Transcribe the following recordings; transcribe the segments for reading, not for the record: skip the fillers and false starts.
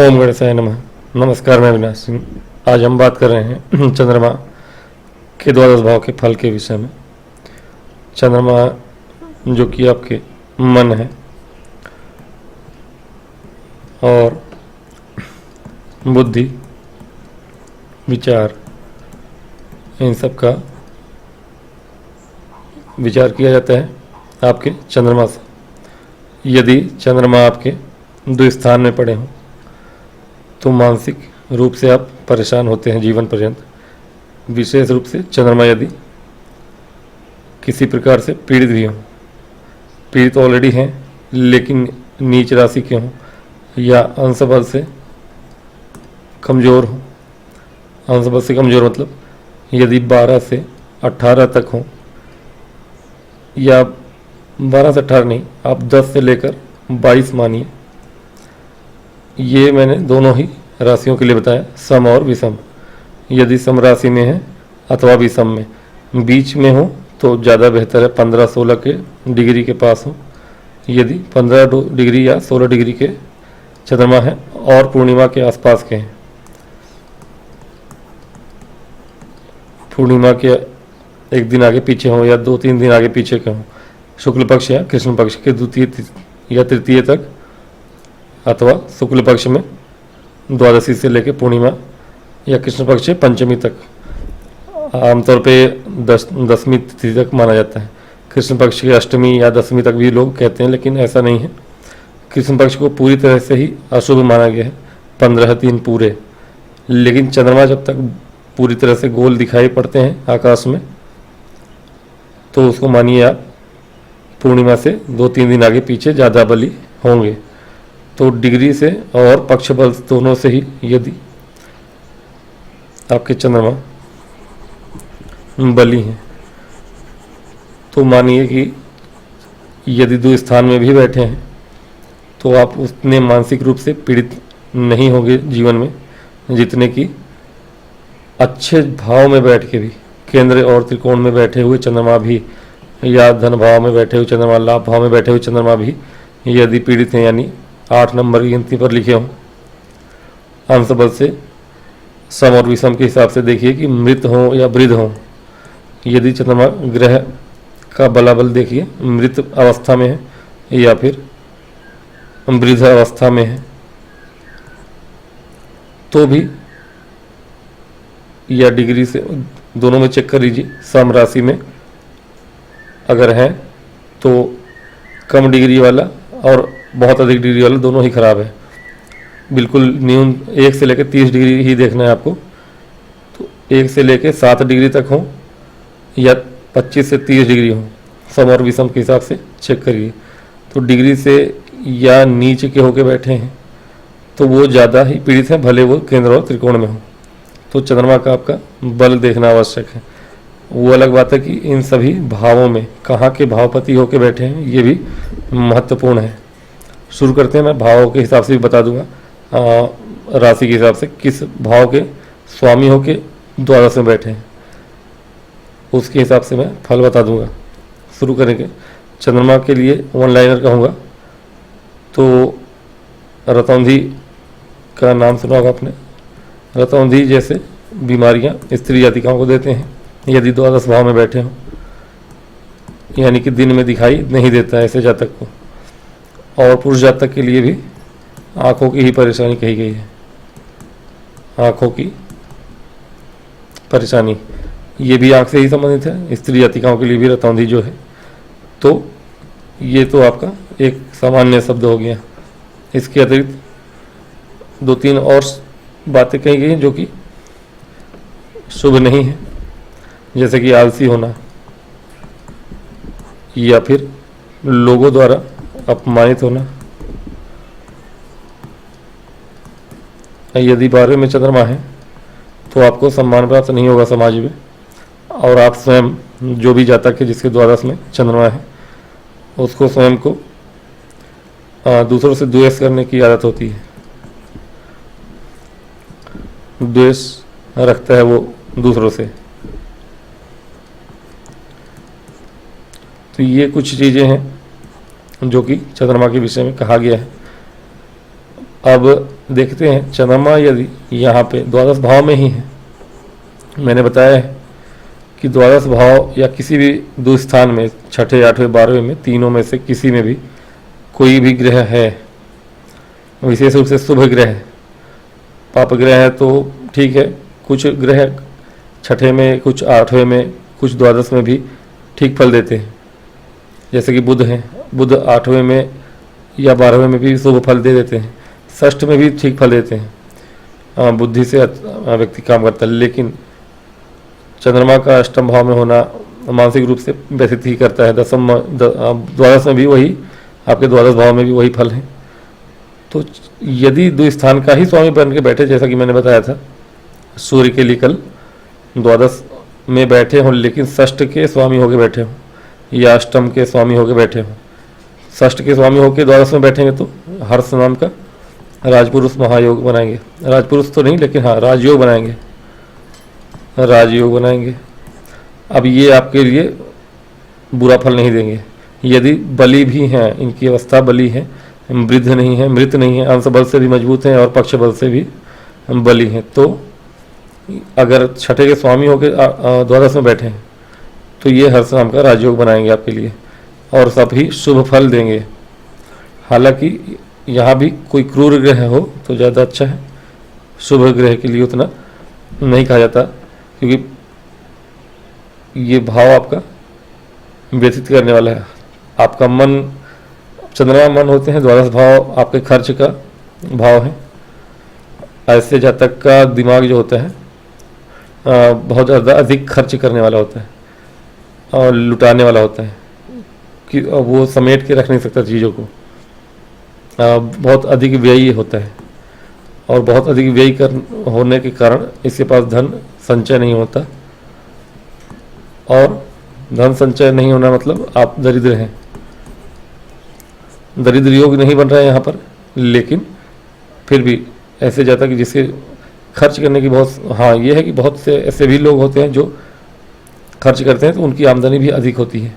ओम गणेशाय नमः। नमस्कार, मैं अविनाश सिंह। आज हम बात कर रहे हैं चंद्रमा के द्वादश भाव के फल के विषय में। चंद्रमा जो कि आपके मन है और बुद्धि, विचार, इन सब का विचार किया जाता है आपके चंद्रमा से। यदि चंद्रमा आपके दो स्थान में पड़े हों तो मानसिक रूप से आप परेशान होते हैं जीवन पर्यंत। विशेष रूप से चंद्रमा यदि किसी प्रकार से पीड़ित भी हों, पीड़ित ऑलरेडी हैं लेकिन नीच राशि के हों या अंश बल से कमज़ोर हों। अंश बल से कमज़ोर मतलब यदि 12 से 18 तक हों, या 12 से 18 नहीं, आप 10 से लेकर 22 मानिए। ये मैंने दोनों ही राशियों के लिए बताया, सम और विषम। यदि सम राशि में है अथवा विषम में, बीच में हो तो ज़्यादा बेहतर है, 15-16 के डिग्री के पास हो। यदि 15 डिग्री या 16 डिग्री के चंद्रमा है और पूर्णिमा के आसपास के हैं, पूर्णिमा के एक दिन आगे पीछे हो या 2-3 दिन आगे पीछे के हों, शुक्ल पक्ष या कृष्ण पक्ष के द्वितीय या तृतीय तक, अथवा शुक्ल पक्ष में द्वादशी से लेकर पूर्णिमा या कृष्ण पक्ष से पंचमी तक। आमतौर पे 10वीं तिथि तक माना जाता है। कृष्ण पक्ष की अष्टमी या 10वीं तक भी लोग कहते हैं, लेकिन ऐसा नहीं है। कृष्ण पक्ष को पूरी तरह से ही अशुभ माना गया है, 15 दिन पूरे। लेकिन चंद्रमा जब तक पूरी तरह से गोल दिखाई पड़ते हैं आकाश में तो उसको मानिए आप पूर्णिमा से 2-3 दिन आगे पीछे ज़्यादा बली होंगे। तो डिग्री से और पक्ष बल दोनों से ही यदि आपके चंद्रमा बली हैं तो मानिए कि यदि दो स्थान में भी बैठे हैं तो आप उतने मानसिक रूप से पीड़ित नहीं होंगे जीवन में जितने कि अच्छे भाव में बैठ के भी, केंद्र और त्रिकोण में बैठे हुए चंद्रमा भी, या धन भाव में बैठे हुए चंद्रमा, लाभ भाव में बैठे हुए चंद्रमा भी यदि पीड़ित हैं, यानी 8 नंबर की गिनती पर लिखे हों, अंश बल से सम और विषम के हिसाब से देखिए कि मृत हों या वृद्ध हों। यदि चंद्रमा ग्रह का बलाबल देखिए मृत अवस्था में है या फिर वृद्ध अवस्था में है तो भी, या डिग्री से दोनों में चेक कर लीजिए। सम राशि में अगर है तो कम डिग्री वाला और बहुत अधिक डिग्री वाला दोनों ही खराब है। बिल्कुल न्यून 1 से लेकर 30 डिग्री ही देखना है आपको। तो 1 से लेकर 7 डिग्री तक हो या 25 से 30 डिग्री हो, सम और विषम के हिसाब से चेक करिए। तो डिग्री से या नीचे के होके बैठे हैं तो वो ज़्यादा ही पीड़ित हैं, भले वो केंद्र और त्रिकोण में हो। तो चंद्रमा का आपका बल देखना आवश्यक है। वो अलग बात है कि इन सभी भावों में कहाँ के भावपति होके बैठे हैं, ये भी महत्वपूर्ण है। शुरू करते हैं। मैं भावों के हिसाब से भी बता दूंगा, राशि के हिसाब से किस भाव के स्वामी होके द्वादश में बैठे हैं, उसके हिसाब से मैं फल बता दूंगा। शुरू करेंगे। चंद्रमा के लिए वन लाइनर कहूँगा तो रतौंधी का नाम सुना होगा आपने। रतौंधी जैसे बीमारियां स्त्री जातिकाओं को देते हैं यदि द्वादश भाव में बैठे हों, यानी कि दिन में दिखाई नहीं देता है ऐसे जातक को। और पुरुष जातक के लिए भी आँखों की ही परेशानी कही गई है, आँखों की परेशानी, ये भी आँख से ही संबंधित है। स्त्री जातिकाओं के लिए भी रतौंधी जो है, तो ये तो आपका एक सामान्य शब्द हो गया। इसके अतिरिक्त 2-3 और बातें कही गई जो कि शुभ नहीं है, जैसे कि आलसी होना या फिर लोगों द्वारा अपमानित होना। यदि 12वें में चंद्रमा है तो आपको सम्मान प्राप्त नहीं होगा समाज में, और आप स्वयं, जो भी जातक है जिसके द्वादश में चंद्रमा है, उसको स्वयं को दूसरों से द्वेष करने की आदत होती है। द्वेष रखता है वो दूसरों से। तो ये कुछ चीज़ें हैं जो कि चंद्रमा के विषय में कहा गया है। अब देखते हैं चंद्रमा यदि यहाँ पे द्वादश भाव में ही है, मैंने बताया है कि द्वादश भाव या किसी भी दो स्थान में, छठे, आठवें, 12वें में, तीनों में से किसी में भी कोई भी ग्रह है, विशेष रूप से शुभ ग्रह, पाप ग्रह है तो ठीक है, कुछ ग्रह छठे में, कुछ आठवें में, कुछ द्वादश में भी ठीक फल देते हैं, जैसे कि बुध हैं, बुध आठवें में या 12वें में भी शुभ फल दे देते हैं, षष्ठ में भी ठीक फल देते हैं, बुद्धि से व्यक्ति काम करता है। लेकिन चंद्रमा का अष्टम भाव में होना मानसिक रूप से व्यथित ही करता है। द्वादश में भी वही, आपके द्वादश भाव में भी वही फल है। तो यदि दो स्थान का ही स्वामी बन के बैठे, जैसा कि मैंने बताया था सूर्य के लिए कल, द्वादश में बैठे हों लेकिन षष्ठ के स्वामी होके बैठे हों या अष्टम के स्वामी होके बैठे हों, षष्ठ के स्वामी होके द्वादश में बैठेंगे तो हर्ष नाम का राजपुरुष महायोग बनाएंगे। राजपुरुष तो नहीं, लेकिन हाँ राजयोग बनाएंगे, राजयोग बनाएंगे। अब ये आपके लिए बुरा फल नहीं देंगे। यदि बली भी हैं, इनकी अवस्था बली है, वृद्ध नहीं है, मृत नहीं है, अंश बल से भी मजबूत हैं और पक्ष बल से भी बली हैं, तो अगर छठे के स्वामी होकर द्वादश में बैठे हैं तो ये हर्ष नाम का राजयोग बनाएंगे आपके लिए और सब ही शुभ फल देंगे। हालांकि यहाँ भी कोई क्रूर ग्रह हो तो ज़्यादा अच्छा है, शुभ ग्रह के लिए उतना नहीं कहा जाता, क्योंकि ये भाव आपका व्यतीत करने वाला है। आपका मन, चंद्रमा मन होते हैं, द्वादश भाव आपके खर्च का भाव है। ऐसे जातक का दिमाग जो होता है बहुत ज़्यादा अधिक खर्च करने वाला होता है और लुटाने वाला होता है कि वो समेट के रख नहीं सकता चीज़ों को, बहुत अधिक व्ययी होता है और बहुत अधिक व्यय होने के कारण इसके पास धन संचय नहीं होता। और धन संचय नहीं होना मतलब आप दरिद्र हैं, दरिद्र योग नहीं बन रहा है यहाँ पर, लेकिन फिर भी ऐसे जाता कि जिसके खर्च करने की बहुत, हाँ ये है कि बहुत से ऐसे भी लोग होते हैं जो खर्च करते हैं तो उनकी आमदनी भी अधिक होती है।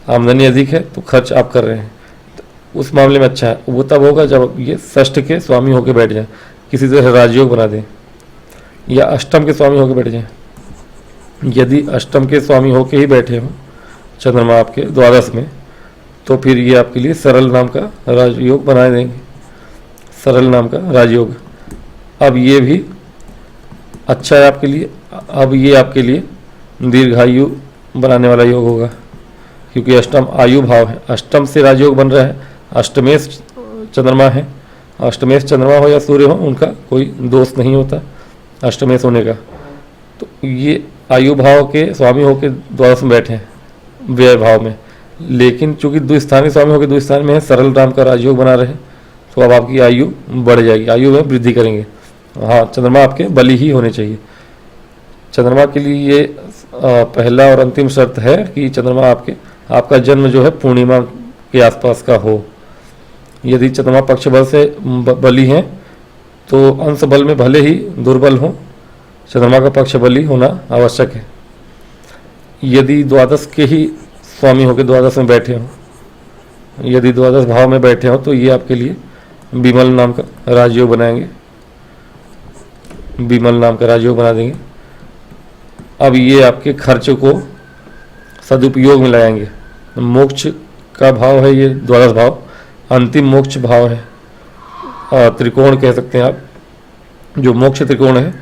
आमदनी अधिक है तो खर्च आप कर रहे हैं, तो उस मामले में अच्छा है। वो तब होगा जब ये षष्ठ के स्वामी होकर बैठ जाए, किसी तरह राजयोग बना दें या अष्टम के स्वामी होकर बैठ जाए। यदि अष्टम के स्वामी होकर ही बैठे हों चंद्रमा आपके द्वादश में, तो फिर ये आपके लिए सरल नाम का राजयोग बना देंगे, सरल नाम का राजयोग। अब ये भी अच्छा है आपके लिए। अब ये आपके लिए दीर्घायु बनाने वाला योग होगा, क्योंकि अष्टम आयु भाव है, अष्टम से राजयोग बन रहा है। अष्टमेश चंद्रमा है, अष्टमेश चंद्रमा हो या सूर्य हो, उनका कोई दोष नहीं होता अष्टमेश होने का। तो ये आयु भाव के स्वामी होकर द्वादश में बैठे हैं व्यय भाव में, लेकिन चूंकि द्विस्थानी स्वामी होकर द्विस्थान में है, सरल नाम का राजयोग बना रहे, तो अब आपकी आयु बढ़ जाएगी, आयु में वृद्धि करेंगे। हाँ, चंद्रमा आपके बली ही होने चाहिए। चंद्रमा के लिए ये पहला और अंतिम शर्त है कि चंद्रमा आपका जन्म जो है पूर्णिमा के आसपास का हो। यदि चंद्रमा पक्ष बल से बली हैं तो अंश बल में भले ही दुर्बल हो, चंद्रमा का पक्ष बली होना आवश्यक है। यदि द्वादश के ही स्वामी होकर द्वादश में बैठे हों, यदि द्वादश भाव में बैठे हों, तो ये आपके लिए विमल नाम का राजयोग बनाएंगे, विमल नाम का राजयोग बना देंगे। अब ये आपके खर्च को सदुपयोग में लगाएंगे। मोक्ष का भाव है ये द्वादश भाव, अंतिम मोक्ष भाव है, त्रिकोण कह सकते हैं आप, जो मोक्ष त्रिकोण है,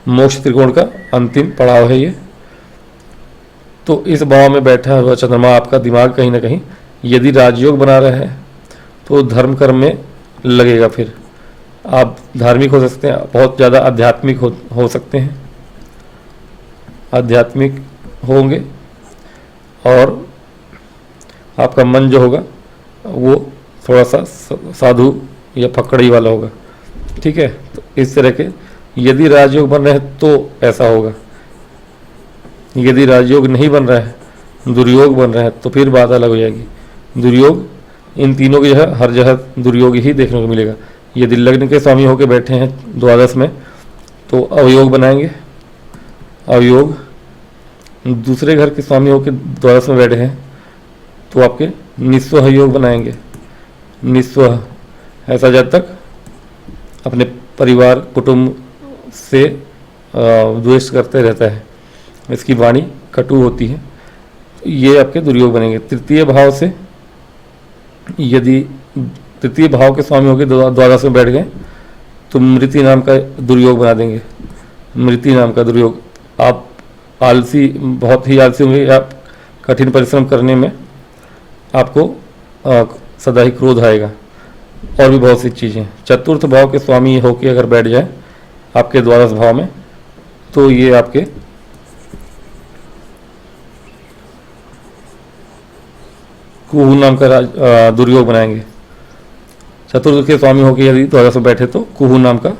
मोक्ष त्रिकोण का अंतिम पड़ाव है ये। तो इस भाव में बैठा हुआ चंद्रमा आपका दिमाग कहीं ना कहीं यदि राजयोग बना रहा है तो धर्म कर्म में लगेगा। फिर आप धार्मिक हो सकते हैं, बहुत ज़्यादा आध्यात्मिक हो सकते हैं, आध्यात्मिक होंगे और आपका मन जो होगा वो थोड़ा सा साधु या फकड़ी वाला होगा। ठीक है, तो इस तरह के यदि राजयोग बन रहे हैं तो ऐसा होगा। यदि राजयोग नहीं बन रहा है, दुर्योग बन रहा है, तो फिर बात अलग हो जाएगी। दुर्योग इन तीनों की जगह हर जगह दुर्योग ही देखने को मिलेगा। यदि लग्न के स्वामी होकर बैठे हैं द्वादश में तो अवयोग बनाएंगे, अवयोग। दूसरे घर के स्वामी होकर द्वादश में बैठे हैं तो आपके निस्वह योग बनाएंगे, निस्वह। ऐसा जब तक अपने परिवार कुटुंब से द्वेष करते रहता है, इसकी वाणी कटु होती है, ये आपके दुर्योग बनेंगे। तृतीय भाव से यदि तृतीय भाव के स्वामी होकर द्वादश में बैठ गए तो मृति नाम का दुर्योग बना देंगे। मृति नाम का दुर्योग, आप आलसी, बहुत ही आलसी होंगे, आप कठिन परिश्रम करने में आपको सदा ही क्रोध आएगा, और भी बहुत सी चीज़ें। चतुर्थ भाव के स्वामी होकर अगर बैठ जाए आपके द्वादश भाव में तो ये आपके कुहू नाम का दुर्योग बनाएंगे। चतुर्थ के स्वामी होकर यदि द्वादश में बैठे तो कुहू नाम का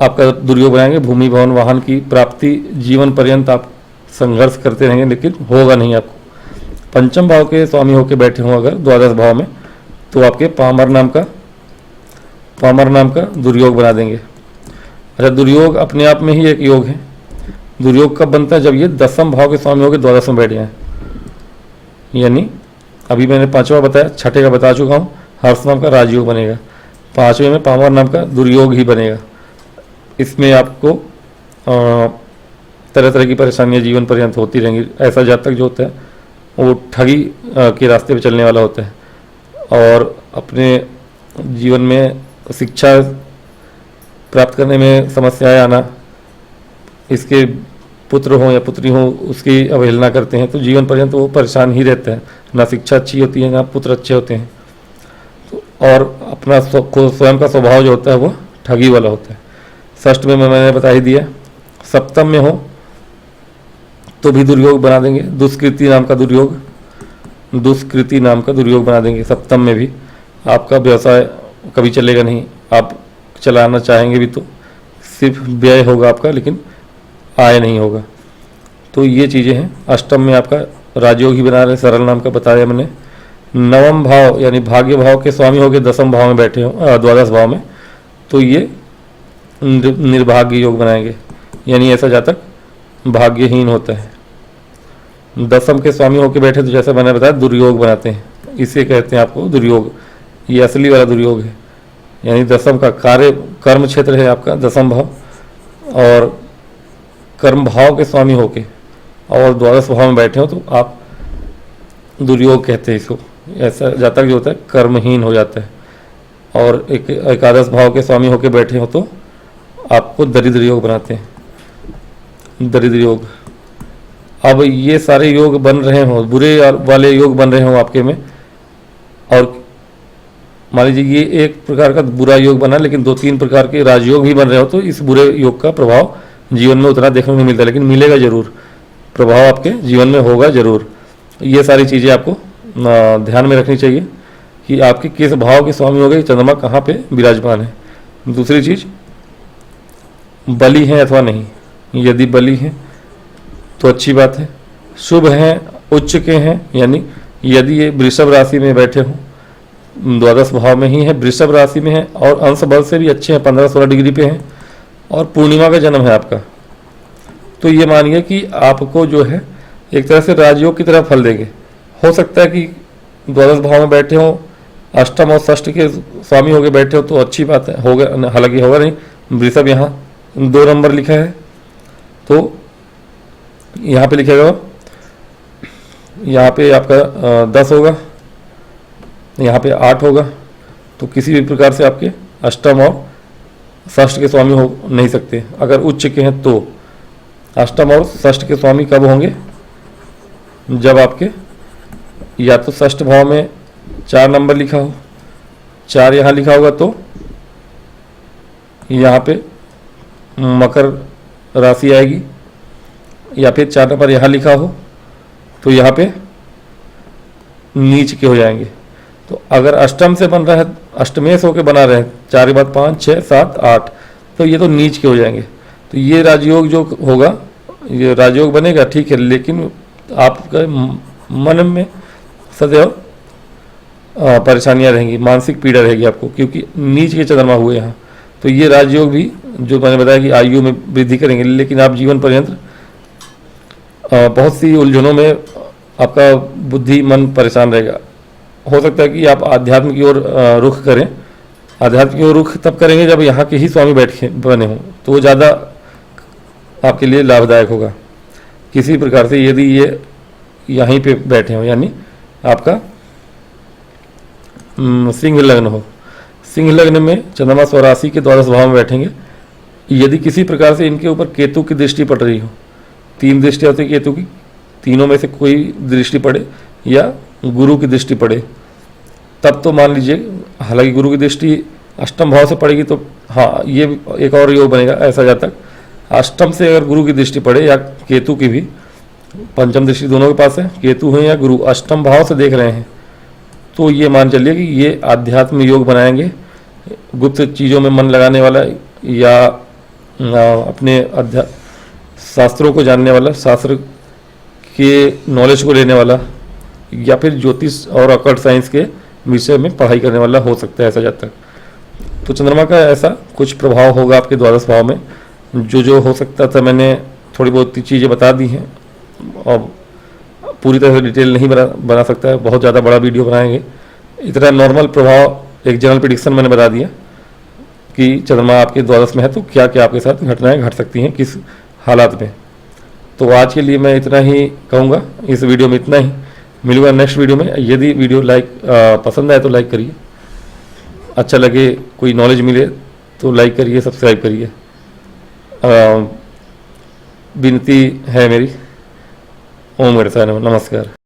आपका दुर्योग बनाएंगे। भूमि भवन वाहन की प्राप्ति, जीवन पर्यंत आप संघर्ष करते रहेंगे लेकिन होगा नहीं आपको। पंचम भाव के स्वामी होकर बैठे हों अगर द्वादश भाव में तो आपके पामर नाम का दुर्योग बना देंगे। अच्छा, दुर्योग अपने आप में ही एक योग है। दुर्योग कब बनता है? जब ये दसम भाव के स्वामी होकर द्वादश में बैठ जाए, यानी अभी मैंने पांचवा बताया, छठे का बता चुका हूँ, हर्ष नाम का राजयोग बनेगा, पांचवें में पामर नाम का दुर्योग ही बनेगा। इसमें आपको तरह तरह की परेशानियां जीवन पर्यंत होती रहेंगी। ऐसा जातक जो होता है वो ठगी के रास्ते पे चलने वाला होता है, और अपने जीवन में शिक्षा प्राप्त करने में समस्याएं आना, इसके पुत्र हो या पुत्री हो उसकी अवहेलना करते हैं तो जीवन पर्यंत वो परेशान ही रहता है। ना शिक्षा अच्छी होती है, ना पुत्र अच्छे होते हैं, तो और अपना स्वयं का स्वभाव जो होता है वो ठगी वाला होता है। षष्ठ में मैंने बता ही दिया। सप्तम में हो तो भी दुर्योग बना देंगे। दुष्कृति नाम का दुर्योग बना देंगे। सप्तम में भी आपका व्यवसाय कभी चलेगा नहीं, आप चलाना चाहेंगे भी तो सिर्फ व्यय होगा आपका, लेकिन आय नहीं होगा। तो ये चीज़ें हैं। अष्टम में आपका राजयोग ही बना रहे, सरल नाम का बताया मैंने। नवम भाव यानी भाग्य भाव के स्वामी होकर दसम भाव में बैठे हो, द्वादश भाव में, तो ये निर्भाग्य योग बनाएंगे, यानी ऐसा जातक भाग्यहीन होता है। दसम के स्वामी होकर बैठे तो जैसा मैंने बताया दुर्योग बनाते हैं, इसे कहते हैं आपको दुर्योग। ये असली वाला दुर्योग है, यानी दसम का कर्म क्षेत्र है आपका दसम भाव, और कर्म भाव के स्वामी होके और द्वादश भाव में बैठे हो तो आप दुर्योग कहते हैं इसको। ऐसा जातक जो होता है कर्महीन हो जाता है। और एकादश भाव के स्वामी होके बैठे हो तो आपको दरिद्र योग बनाते हैं, दरिद्र योग। अब ये सारे योग बन रहे हों, बुरे वाले योग बन रहे हों आपके में, और मान लीजिए ये एक प्रकार का बुरा योग बना लेकिन 2-3 प्रकार के राजयोग भी बन रहे हो तो इस बुरे योग का प्रभाव जीवन में उतना देखने को नहीं मिलता, लेकिन मिलेगा जरूर, प्रभाव आपके जीवन में होगा जरूर। ये सारी चीज़ें आपको ध्यान में रखनी चाहिए कि आपके किस भाव के स्वामी हो गए, चंद्रमा कहाँ पे विराजमान है। दूसरी चीज़, बली हैं अथवा नहीं। यदि बली हैं तो अच्छी बात है, शुभ हैं, उच्च के हैं, यानी यदि ये वृषभ राशि में बैठे हों, द्वादश भाव में ही है, वृषभ राशि में है और अंश बल से भी अच्छे हैं, 15-16 डिग्री पे हैं, और पूर्णिमा का जन्म है आपका, तो ये मानिए कि आपको जो है एक तरह से राजयोग की तरह फल देंगे। हो सकता है कि द्वादश भाव में बैठे हो, अष्टम और षष्ठ के स्वामी होकर बैठे हो तो अच्छी बात है, होगा, हालांकि होगा नहीं। वृषभ यहाँ 2 नंबर लिखा है तो यहाँ पे लिखेगा, यहाँ पे आपका 10 होगा, यहाँ पे 8 होगा, तो किसी भी प्रकार से आपके अष्टम और षष्ठ के स्वामी हो नहीं सकते। अगर उच्च के हैं तो अष्टम और षष्ठ के स्वामी कब होंगे? जब आपके या तो षष्ठ भाव में 4 नंबर लिखा हो, 4 यहाँ लिखा होगा तो यहाँ पे मकर राशि आएगी, या फिर 4 नंबर यहाँ लिखा हो तो यहाँ पे नीच के हो जाएंगे। तो अगर अष्टम से बन रहा है, अष्टमेश होकर बना रहे हैं, 4 के बाद 5, 6, 7, 8, तो ये तो नीच के हो जाएंगे। तो ये राजयोग जो होगा, ये राजयोग बनेगा ठीक है, लेकिन आपका मन में सदैव परेशानियां रहेंगी, मानसिक पीड़ा रहेगी आपको, क्योंकि नीच के चंद्रमा हुए यहाँ। तो ये राजयोग भी जो मैंने बताया कि आयु में वृद्धि करेंगे, लेकिन आप जीवन पर्यंत बहुत सी उलझनों में आपका बुद्धि मन परेशान रहेगा। हो सकता है कि आप आध्यात्म की ओर रुख करें आध्यात्म की ओर रुख तब करेंगे जब यहाँ के ही स्वामी बैठे बने हों, तो वो ज़्यादा आपके लिए लाभदायक होगा। किसी प्रकार से यदि ये यहीं पे बैठे हों, यानी आपका सिंह लग्न हो, सिंह लग्न में चंद्रमा स्वराशि के द्वादश भाव में बैठेंगे। यदि किसी प्रकार से इनके ऊपर केतु की दृष्टि पड़ रही हो, 3 दृष्टि होती है केतु की, तीनों में से कोई दृष्टि पड़े या गुरु की दृष्टि पड़े, तब तो मान लीजिए, हालांकि गुरु की दृष्टि अष्टम भाव से पड़ेगी तो हाँ ये एक और योग बनेगा ऐसा जातक। अष्टम से अगर गुरु की दृष्टि पड़े या केतु की भी, पंचम दृष्टि दोनों के पास है, केतु है या गुरु अष्टम भाव से देख रहे हैं, तो ये मान चलिए कि ये आध्यात्म योग बनाएंगे। गुप्त चीज़ों में मन लगाने वाला या अपने शास्त्रों को जानने वाला, शास्त्र के नॉलेज को लेने वाला, या फिर ज्योतिष और अकल्ट साइंस के विषय में पढ़ाई करने वाला हो सकता है ऐसा जातक। तो चंद्रमा का ऐसा कुछ प्रभाव होगा आपके द्वादश भाव में। जो हो सकता था मैंने थोड़ी बहुत चीज़ें बता दी हैं, और पूरी तरह से डिटेल नहीं बना सकता है, बहुत ज़्यादा बड़ा वीडियो बनाएंगे। इतना नॉर्मल प्रभाव, एक जनरल प्रेडिक्शन मैंने बता दिया कि चंद्रमा आपके द्वादश में है तो क्या क्या आपके साथ घटनाएं घट सकती हैं, किस हालात में। तो आज के लिए मैं इतना ही कहूँगा, इस वीडियो में इतना ही। मिलूंगा नेक्स्ट वीडियो में। यदि वीडियो पसंद आए तो लाइक करिए, अच्छा लगे, कोई नॉलेज मिले तो लाइक करिए, सब्सक्राइब करिए। विनती है मेरी। ओम गणेशाय नमः। नमस्कार।